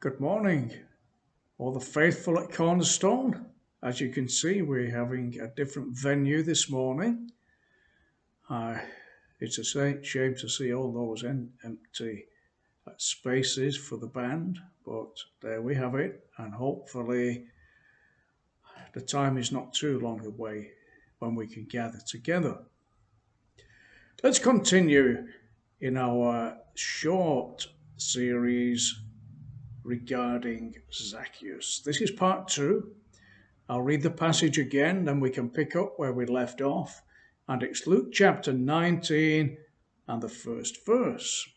Good morning, all the faithful at Cornerstone. As you can see, we're having a different venue this morning. Uh, it's a shame to see all those empty spaces for the band, but there we have it, and hopefully the time is not too long away when we can gather together. Let's continue in our short series regarding Zacchaeus. This is part 2. I'll read the passage again, then we can pick up where we left off. And it's Luke chapter 19 and the first verse.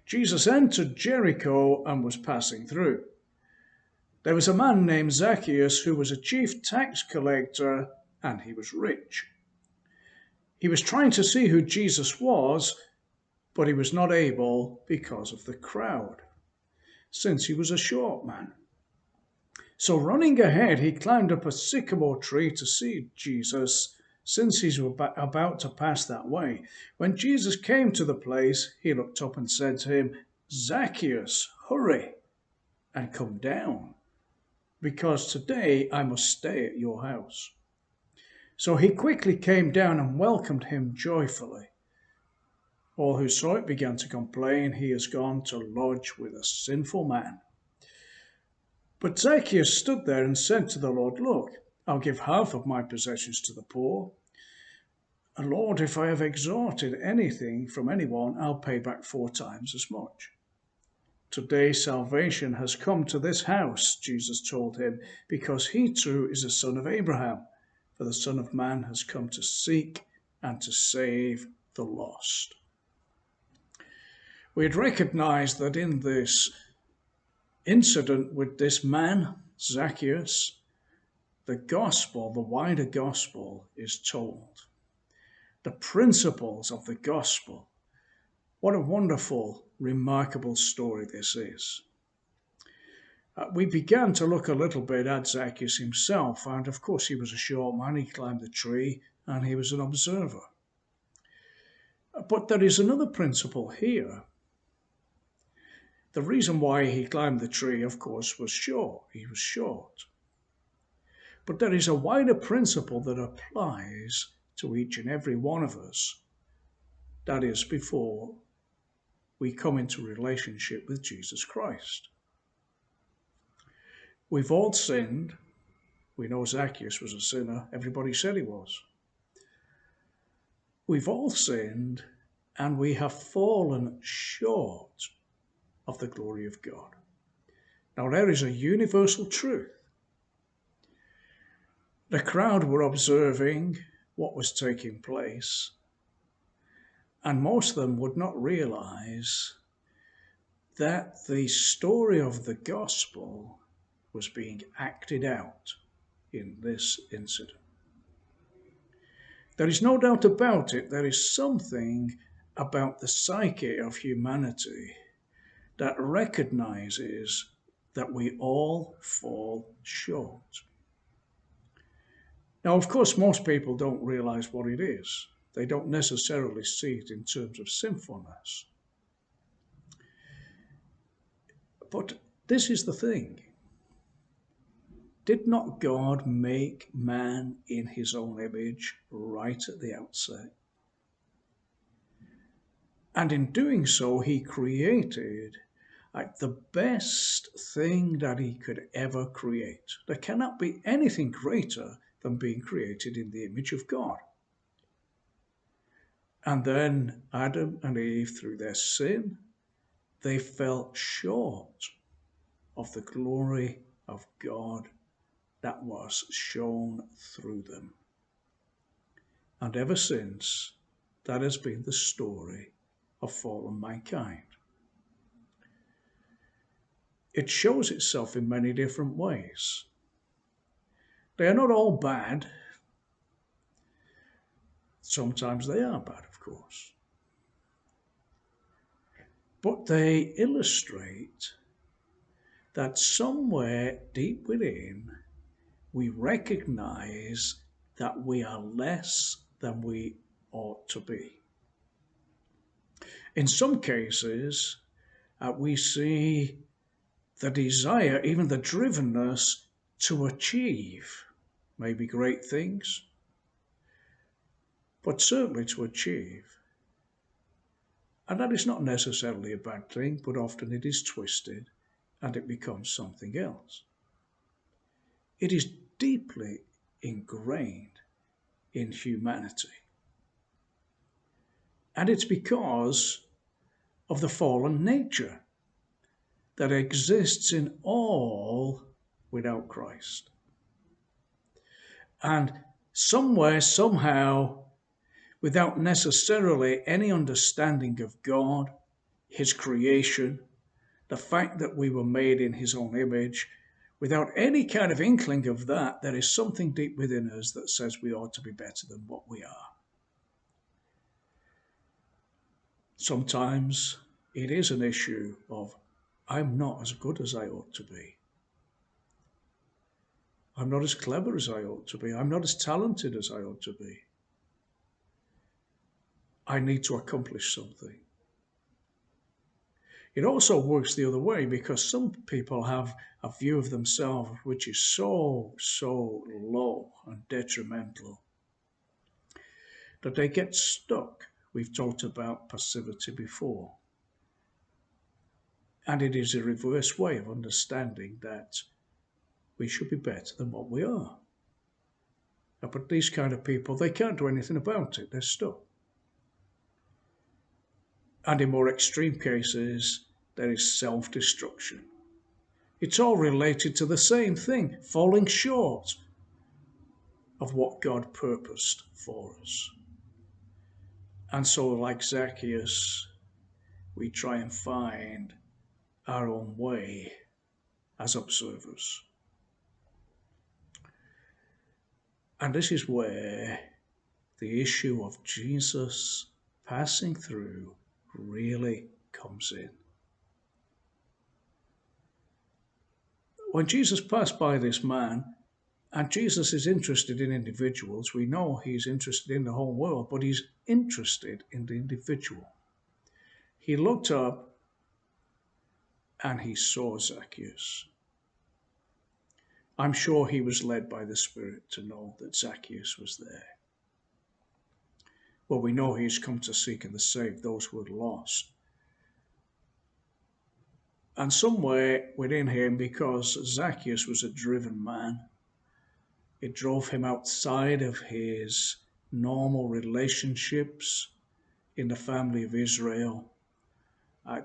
Jesus entered Jericho and was passing through. There was a man named Zacchaeus who was a chief tax collector, and he was rich. He was trying to see who Jesus was, but he was not able because of the crowd, since he was a short man. So running ahead, he climbed up a sycamore tree to see Jesus, since he was about to pass that way. When Jesus came to the place, he looked up and said to him, "Zacchaeus, hurry and come down, because today I must stay at your house." So he quickly came down and welcomed him joyfully. All who saw it began to complain, "He has gone to lodge with a sinful man." But Zacchaeus stood there and said to the Lord, "Look, I'll give half of my possessions to the poor. And Lord, if I have extorted anything from anyone, I'll pay back 4 times as much." "Today salvation has come to this house," Jesus told him, "because he too is a son of Abraham. For the Son of Man has come to seek and to save the lost." We had recognized that in this incident with this man, Zacchaeus, the gospel, the wider gospel, is told. The principles of the gospel. What a wonderful, remarkable story this is. We began to look a little bit at Zacchaeus himself, and of course he was a short man, he climbed the tree, and he was an observer. But there is another principle here. The reason why he climbed the tree, of course, was short. He was short. But there is a wider principle that applies to each and every one of us. That is, before we come into relationship with Jesus Christ. We've all sinned. We know Zacchaeus was a sinner. Everybody said he was. We've all sinned, and we have fallen short of the glory of God. Now, there is a universal truth. The crowd were observing what was taking place, and most of them would not realize that the story of the gospel was being acted out in this incident. There is no doubt about it, there is something about the psyche of humanity that recognizes that we all fall short. Now, of course, most people don't realize what it is. They don't necessarily see it in terms of sinfulness. But this is the thing. Did not God make man in his own image right at the outset? And in doing so, he created the best thing that he could ever create. There cannot be anything greater than being created in the image of God. And then Adam and Eve, through their sin, they fell short of the glory of God that was shown through them. And ever since, that has been the story of fallen mankind. It shows itself in many different ways. They are not all bad. Sometimes they are bad, of course. But they illustrate that somewhere deep within, we recognize that we are less than we ought to be. In some cases, we see the desire, even the drivenness to achieve maybe great things, but certainly to achieve. And that is not necessarily a bad thing, but often it is twisted and it becomes something else. It is deeply ingrained in humanity. And it's because of the fallen nature that exists in all without Christ. And somewhere, somehow, without necessarily any understanding of God, His creation, the fact that we were made in His own image, without any kind of inkling of that, there is something deep within us that says we ought to be better than what we are. Sometimes it is an issue of, I'm not as good as I ought to be. I'm not as clever as I ought to be. I'm not as talented as I ought to be. I need to accomplish something. It also works the other way because some people have a view of themselves which is so low and detrimental that they get stuck. We've talked about passivity before. And it is a reverse way of understanding that we should be better than what we are. But these kind of people, they can't do anything about it. They're stuck. And in more extreme cases, there is self-destruction. It's all related to the same thing, falling short of what God purposed for us. And so, like Zacchaeus, we try and find our own way as observers. And this is where the issue of Jesus passing through really comes in. When Jesus passed by this man, and Jesus is interested in individuals, we know he's interested in the whole world, but he's interested in the individual. He looked up and he saw Zacchaeus. I'm sure he was led by the Spirit to know that Zacchaeus was there. Well, we know he's come to seek and to save those who are lost. And somewhere within him, because Zacchaeus was a driven man, it drove him outside of his normal relationships in the family of Israel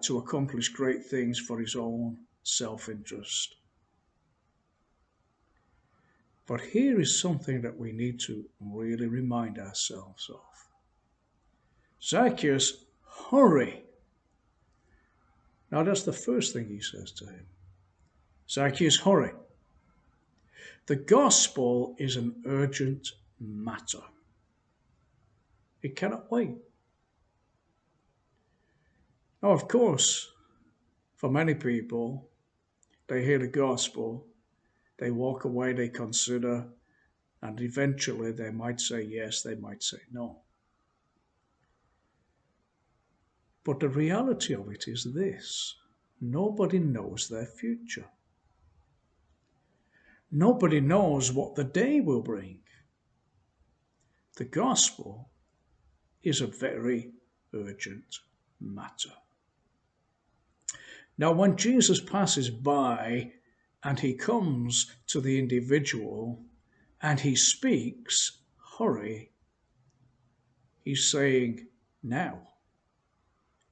to accomplish great things for his own self-interest. But here is something that we need to really remind ourselves of. Zacchaeus, hurry. Now that's the first thing he says to him. Zacchaeus, hurry. The gospel is an urgent matter. It cannot wait. Now, of course, for many people, they hear the gospel, they walk away, they consider, and eventually they might say yes, they might say no. But the reality of it is this: nobody knows their future. Nobody knows what the day will bring. The gospel is a very urgent matter. Now, when Jesus passes by and he comes to the individual and he speaks, hurry, he's saying now.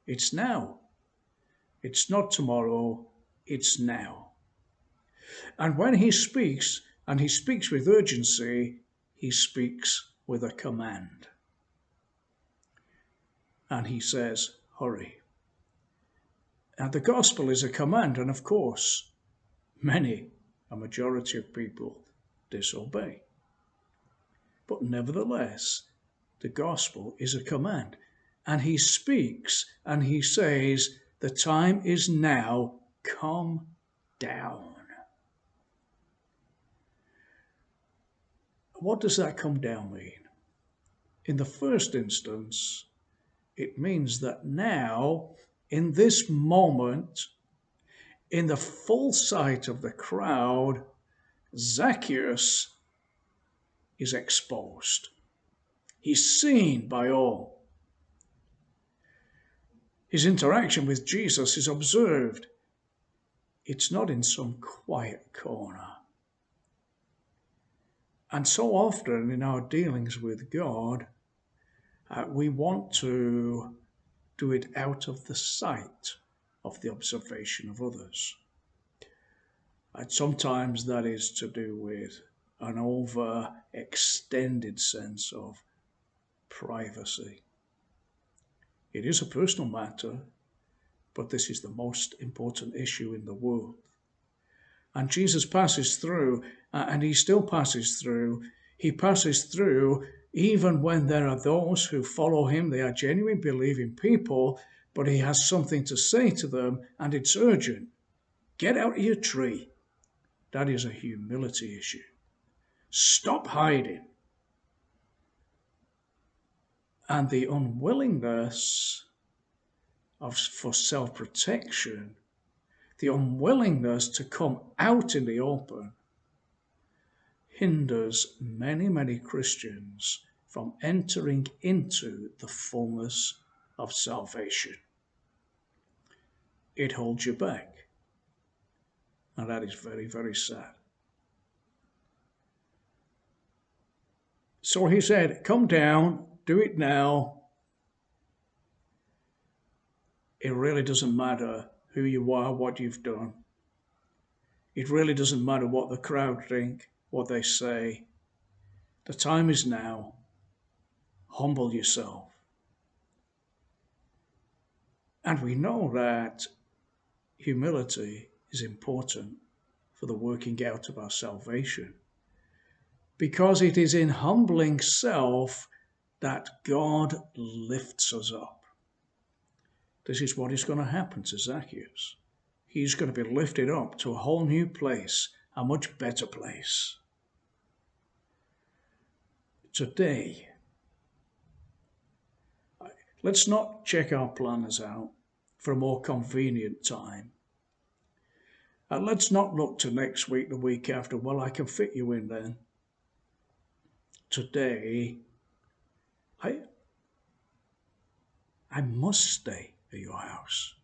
It's now. It's not tomorrow, it's now. And when he speaks, and he speaks with urgency, he speaks with a command. And he says, hurry. And the gospel is a command, and of course, a majority of people disobey. But nevertheless, the gospel is a command. And he speaks and he says, the time is now, come down. What does that come down mean? In the first instance, it means that now, in this moment, in the full sight of the crowd, Zacchaeus is exposed. He's seen by all. His interaction with Jesus is observed. It's not in some quiet corner. And so often in our dealings with God, we want to do it out of the sight of the observation of others. And sometimes that is to do with an overextended sense of privacy. It is a personal matter, but this is the most important issue in the world. And Jesus passes through, and he still passes through. He passes through even when there are those who follow him. They are genuine believing people, but he has something to say to them, and it's urgent. Get out of your tree. That is a humility issue. Stop hiding. And the unwillingness for self-protection, the unwillingness to come out in the open, hinders many, many Christians from entering into the fullness of salvation. It holds you back. And that is very, very sad. So he said, come down, do it now. It really doesn't matter who you are, what you've done. It really doesn't matter what the crowd think, what they say. The time is now. Humble yourself. And we know that humility is important for the working out of our salvation, because it is in humbling self that God lifts us up. This is what is going to happen to Zacchaeus. He's going to be lifted up to a whole new place, a much better place. Today, let's not check our planners out for a more convenient time. And let's not look to next week, the week after. Well, I can fit you in then. Today, I must stay at your house.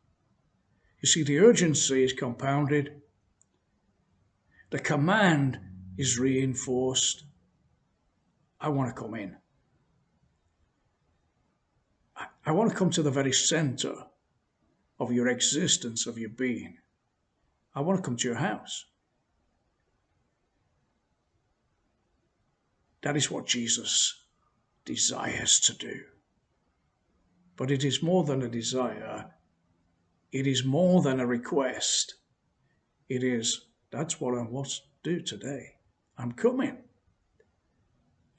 You see, the urgency is compounded. The command is reinforced. I want to come in. I want to come to the very center of your existence, of your being. I want to come to your house. That is what Jesus desires to do. But it is more than a desire. It is more than a request. It is, that's what I want to do today. I'm coming.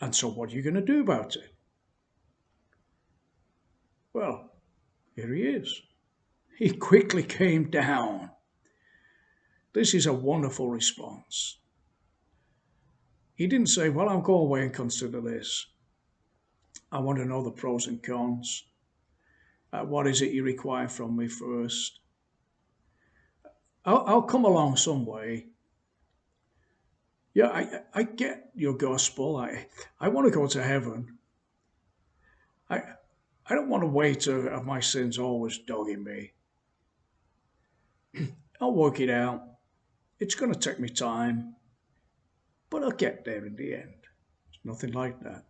And so what are you going to do about it? Well, here he is. He quickly came down. This is a wonderful response. He didn't say, well, I'll go away and consider this. I want to know the pros and cons. What is it you require from me first? I'll come along some way. Yeah, I get your gospel. I want to go to heaven. I don't want to wait to have my sins always dogging me. I'll work it out. It's going to take me time, but I'll get there in the end. It's nothing like that.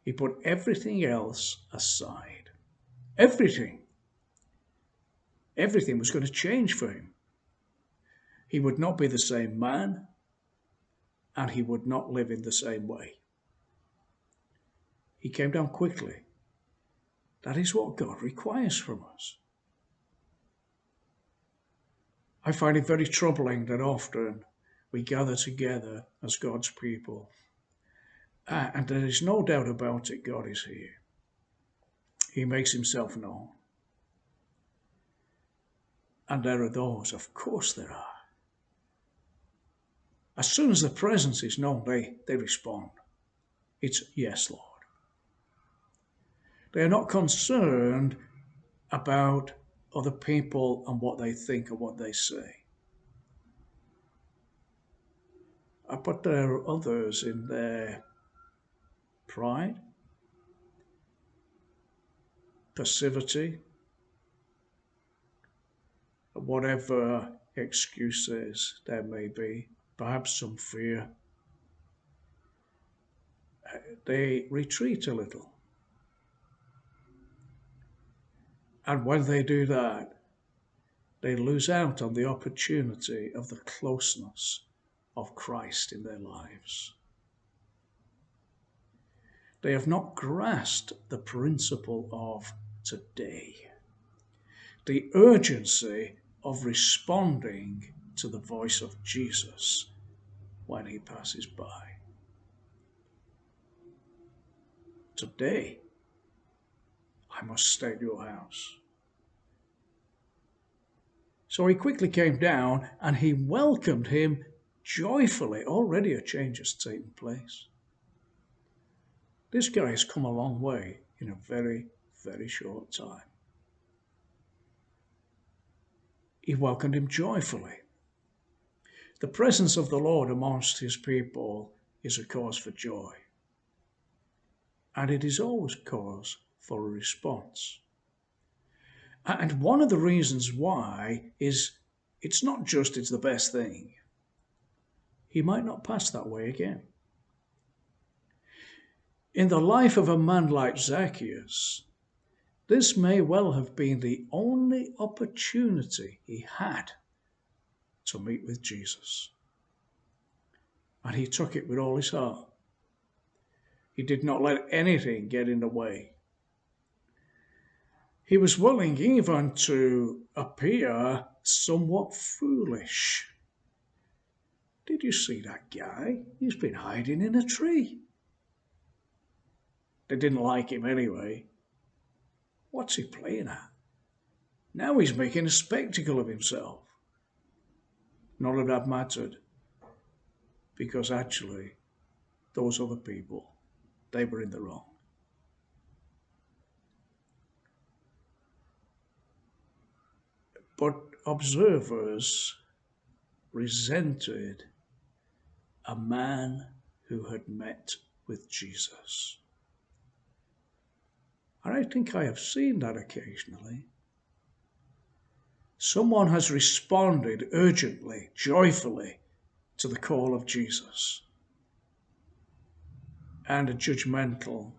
He put everything else aside. Everything. Everything was going to change for him. He would not be the same man, and he would not live in the same way. He came down quickly. That is what God requires from us. I find it very troubling that often we gather together as God's people. And there is no doubt about it, God is here. He makes himself known. And there are those, of course there are. As soon as the presence is known, they respond. It's, yes, Lord. They are not concerned about other people and what they think and what they say. But there are others in their pride, passivity, whatever excuses there may be, perhaps some fear, they retreat a little. And when they do that, they lose out on the opportunity of the closeness of Christ in their lives. They have not grasped the principle of today, the urgency of responding to the voice of Jesus when he passes by. Today, I must stay at your house. So he quickly came down and he welcomed him joyfully. Already a change has taken place. This guy has come a long way in a very, very short time. He welcomed him joyfully. The presence of the Lord amongst his people is a cause for joy. And it is always cause for a response. And one of the reasons why is it's not just it's the best thing. He might not pass that way again. In the life of a man like Zacchaeus, this may well have been the only opportunity he had to meet with Jesus. And he took it with all his heart. He did not let anything get in the way. He was willing even to appear somewhat foolish. Did you see that guy? He's been hiding in a tree. They didn't like him anyway. What's he playing at? Now he's making a spectacle of himself. None of that mattered, because actually, those other people, they were in the wrong. But observers resented a man who had met with Jesus. And I think I have seen that occasionally. Someone has responded urgently, joyfully to the call of Jesus. And the judgmental,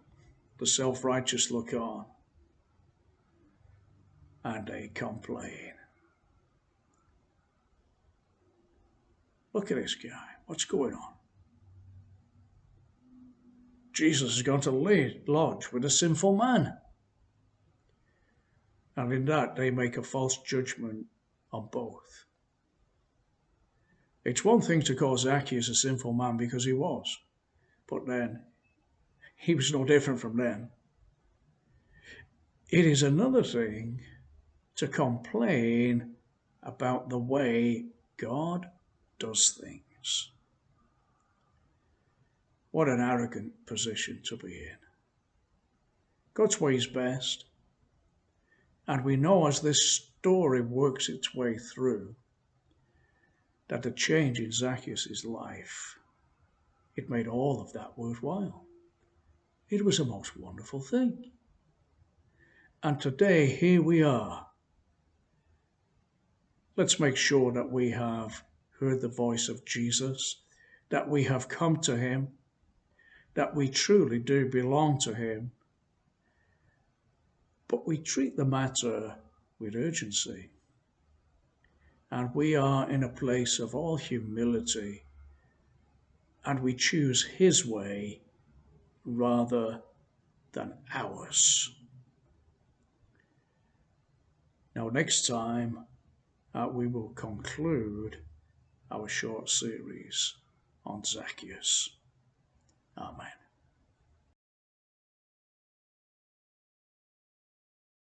the self-righteous look on. And they complain. Look at this guy. What's going on? Jesus has gone to lodge with a sinful man. And in that, they make a false judgment on both. It's one thing to call Zacchaeus a sinful man because he was. But then, he was no different from them. It is another thing to complain about the way God does things. What an arrogant position to be in. God's way is best. And we know as this story works its way through that the change in Zacchaeus' life, it made all of that worthwhile. It was a most wonderful thing. And today, here we are. Let's make sure that we have heard the voice of Jesus, that we have come to him, that we truly do belong to him, but we treat the matter with urgency. And we are in a place of all humility, and we choose his way rather than ours. Now, next time, we will conclude our short series on Zacchaeus. Amen.